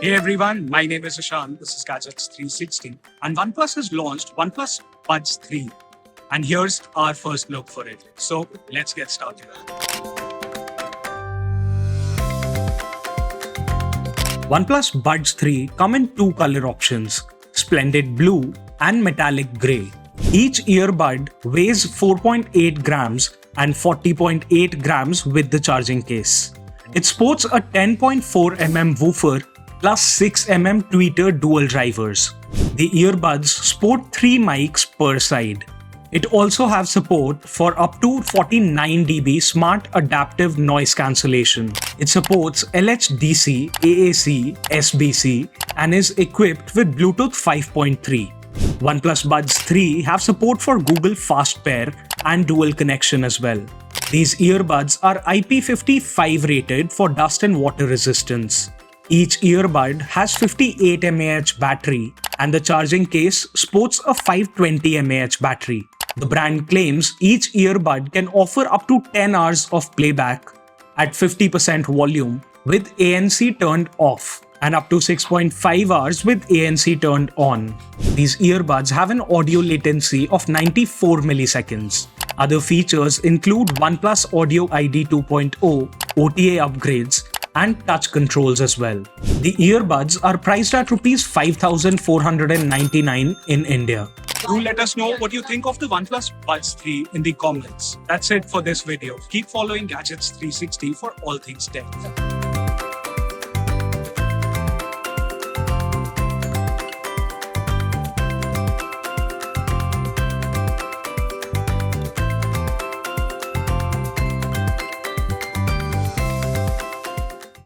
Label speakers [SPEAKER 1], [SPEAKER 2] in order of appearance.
[SPEAKER 1] Hey everyone, my name is Ishan. This is Gadgets 360, and OnePlus has launched OnePlus Buds 3. And here's our first look for it. So let's get started. OnePlus Buds 3 come in two color options, Splendid Blue and Metallic Grey. Each earbud weighs 4.8 grams and 40.8 grams with the charging case. It sports a 10.4 mm woofer plus 6 mm tweeter dual drivers. The earbuds sport 3 mics per side. It also has support for up to 49 dB smart adaptive noise cancellation. It supports LHDC, AAC, SBC and is equipped with Bluetooth 5.3. OnePlus Buds 3 have support for Google Fast Pair and dual connection as well. These earbuds are IP55 rated for dust and water resistance. Each earbud has 58 mAh battery and the charging case sports a 520 mAh battery. The brand claims each earbud can offer up to 10 hours of playback at 50% volume with ANC turned off and up to 6.5 hours with ANC turned on. These earbuds have an audio latency of 94 milliseconds. Other features include OnePlus Audio ID 2.0, OTA upgrades, and touch controls as well. The earbuds are priced at Rs 5,499 in India. Do let us know what you think of the OnePlus Buds 3 in the comments. That's it for this video. Keep following Gadgets 360 for all things tech.